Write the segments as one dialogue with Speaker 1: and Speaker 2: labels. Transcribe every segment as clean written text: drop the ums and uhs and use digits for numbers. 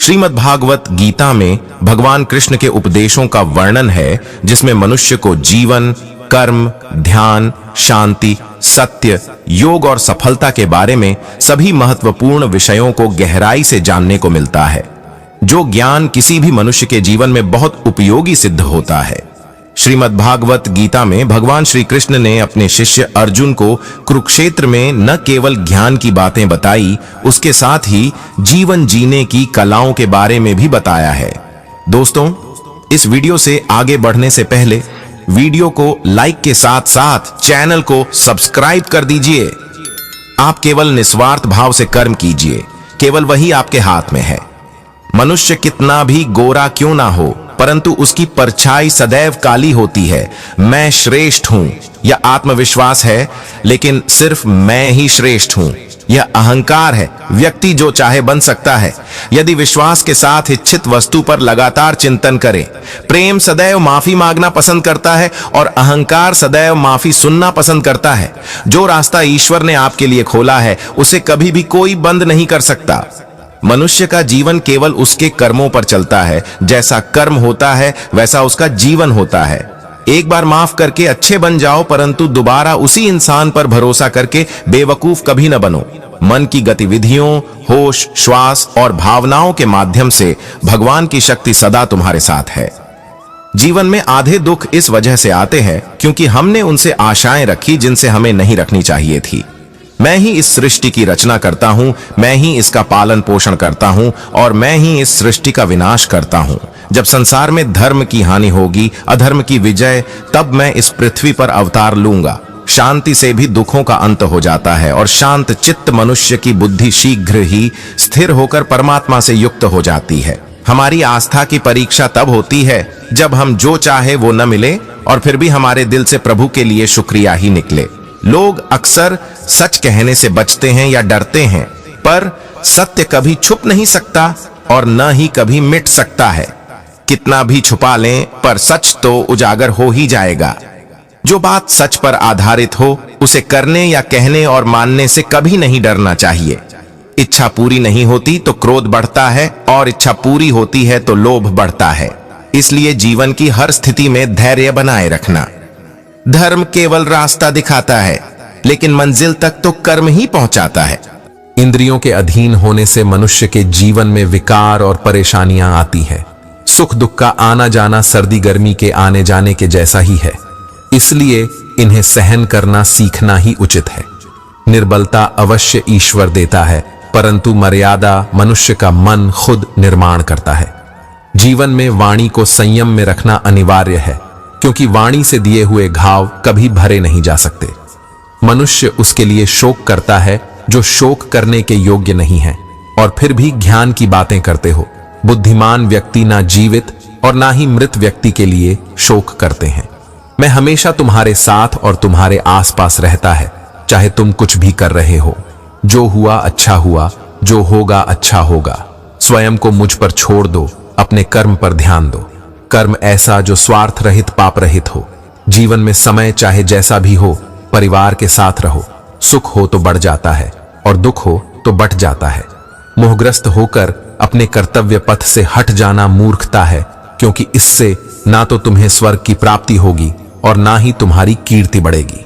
Speaker 1: श्रीमद् भागवत गीता में भगवान कृष्ण के उपदेशों का वर्णन है, जिसमें मनुष्य को जीवन, कर्म, ध्यान, शांति, सत्य, योग और सफलता के बारे में सभी महत्वपूर्ण विषयों को गहराई से जानने को मिलता है, जो ज्ञान किसी भी मनुष्य के जीवन में बहुत उपयोगी सिद्ध होता है। श्रीमद् भागवत गीता में भगवान श्री कृष्ण ने अपने शिष्य अर्जुन को कुरुक्षेत्र में न केवल ज्ञान की बातें बताई, उसके साथ ही जीवन जीने की कलाओं के बारे में भी बताया है। दोस्तों, इस वीडियो से आगे बढ़ने से पहले वीडियो को लाइक के साथ साथ चैनल को सब्सक्राइब कर दीजिए। आप केवल निस्वार्थ भाव से कर्म कीजिए, केवल वही आपके हाथ में है। मनुष्य कितना भी गोरा क्यों ना हो, परंतु उसकी परछाई सदैव काली होती है। मैं श्रेष्ठ हूं, यह आत्मविश्वास है, लेकिन सिर्फ मैं ही श्रेष्ठ हूं, यह अहंकार है। व्यक्ति जो चाहे बन सकता है, यदि विश्वास के साथ इच्छित वस्तु पर लगातार चिंतन करे। प्रेम सदैव माफी मांगना पसंद करता है और अहंकार सदैव माफी सुनना पसंद करता है। जो रास्ता ईश्वर ने आपके लिए खोला है, उसे कभी भी कोई बंद नहीं कर सकता। मनुष्य का जीवन केवल उसके कर्मों पर चलता है। जैसा कर्म होता है वैसा उसका जीवन होता है। एक बार माफ करके अच्छे बन जाओ, परंतु दोबारा उसी इंसान पर भरोसा करके बेवकूफ कभी न बनो। मन की गतिविधियों, होश, श्वास और भावनाओं के माध्यम से भगवान की शक्ति सदा तुम्हारे साथ है। जीवन में आधे दुख इस वजह से आते हैं क्योंकि हमने उनसे आशाएं रखी जिनसे हमें नहीं रखनी चाहिए थी। मैं ही इस सृष्टि की रचना करता हूं, मैं ही इसका पालन पोषण करता हूं और मैं ही इस सृष्टि का विनाश करता हूं। जब संसार में धर्म की हानि होगी, अधर्म की विजय, तब मैं इस पृथ्वी पर अवतार लूंगा। शांति से भी दुखों का अंत हो जाता है और शांत चित्त मनुष्य की बुद्धि शीघ्र ही स्थिर होकर परमात्मा से युक्त हो जाती है। हमारी आस्था की परीक्षा तब होती है जब हम जो चाहे वो न मिले और फिर भी हमारे दिल से प्रभु के लिए शुक्रिया ही निकले। लोग अक्सर सच कहने से बचते हैं या डरते हैं, पर सत्य कभी छुप नहीं सकता और न ही कभी मिट सकता है। कितना भी छुपा लें, पर सच तो उजागर हो ही जाएगा। जो बात सच पर आधारित हो, उसे करने या कहने और मानने से कभी नहीं डरना चाहिए। इच्छा पूरी नहीं होती तो क्रोध बढ़ता है और इच्छा पूरी होती है तो लोभ बढ़ता है। इसलिए जीवन की हर स्थिति में धैर्य बनाए रखना। धर्म केवल रास्ता दिखाता है, लेकिन मंजिल तक तो कर्म ही पहुंचाता है।
Speaker 2: इंद्रियों के अधीन होने से मनुष्य के जीवन में विकार और परेशानियां आती हैं। सुख दुख का आना जाना सर्दी गर्मी के आने जाने के जैसा ही है, इसलिए इन्हें सहन करना सीखना ही उचित है। निर्बलता अवश्य ईश्वर देता है, परंतु मर्यादा मनुष्य का मन खुद निर्माण करता है। जीवन में वाणी को संयम में रखना अनिवार्य है, क्योंकि वाणी से दिए हुए घाव कभी भरे नहीं जा सकते। मनुष्य उसके लिए शोक करता है जो शोक करने के योग्य नहीं है, और फिर भी ज्ञान की बातें करते हो। बुद्धिमान व्यक्ति ना जीवित और ना ही मृत व्यक्ति के लिए शोक करते हैं। मैं हमेशा तुम्हारे साथ और तुम्हारे आसपास रहता है, चाहे तुम कुछ भी कर रहे हो। जो हुआ अच्छा हुआ, जो होगा अच्छा होगा। स्वयं को मुझ पर छोड़ दो, अपने कर्म पर ध्यान दो। कर्म ऐसा जो स्वार्थ रहित पाप रहित हो। जीवन में समय चाहे जैसा भी हो, परिवार के साथ रहो। सुख हो तो बढ़ जाता है और दुख हो तो बट जाता है। मोहग्रस्त होकर अपने कर्तव्य पथ से हट जाना मूर्खता है, क्योंकि इससे ना तो तुम्हें स्वर्ग की प्राप्ति होगी और ना ही तुम्हारी कीर्ति बढ़ेगी।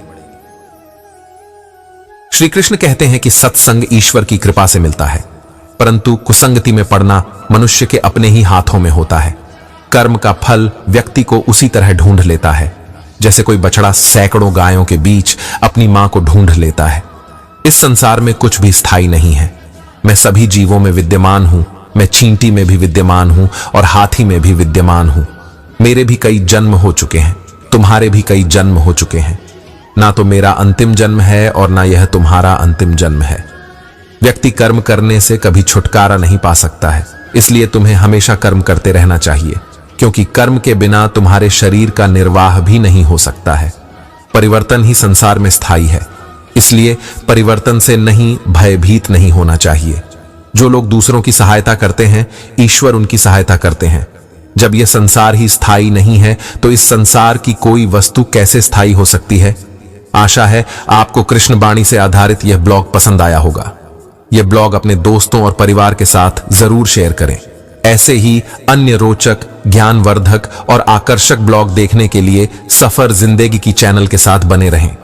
Speaker 2: श्री कृष्ण कहते हैं कि सत्संग ईश्वर की कृपा से मिलता है, परंतु कुसंगति में पड़ना मनुष्य के अपने ही हाथों में होता है। कर्म का फल व्यक्ति को उसी तरह ढूंढ लेता है, जैसे कोई बछड़ा सैकड़ों गायों के बीच अपनी मां को ढूंढ लेता है। इस संसार में कुछ भी स्थायी नहीं है। मैं सभी जीवों में विद्यमान हूं, मैं चींटी में भी विद्यमान हूं और हाथी में भी विद्यमान हूं। मेरे भी कई जन्म हो चुके हैं, तुम्हारे भी कई जन्म हो चुके हैं। ना तो मेरा अंतिम जन्म है और ना यह तुम्हारा अंतिम जन्म है। व्यक्ति कर्म करने से कभी छुटकारा नहीं पा सकता है, इसलिए तुम्हें हमेशा कर्म करते रहना चाहिए, क्योंकि कर्म के बिना तुम्हारे शरीर का निर्वाह भी नहीं हो सकता है। परिवर्तन ही संसार में स्थायी है, इसलिए परिवर्तन से नहीं भयभीत नहीं होना चाहिए। जो लोग दूसरों की सहायता करते हैं, ईश्वर उनकी सहायता करते हैं। जब यह संसार ही स्थायी नहीं है, तो इस संसार की कोई वस्तु कैसे स्थायी हो सकती है। आशा है आपको कृष्ण वाणी से आधारित यह ब्लॉग पसंद आया होगा। यह ब्लॉग अपने दोस्तों और परिवार के साथ जरूर शेयर करें। ऐसे ही अन्य रोचक, ज्ञानवर्धक और आकर्षक ब्लॉग देखने के लिए सफर जिंदगी की चैनल के साथ बने रहें।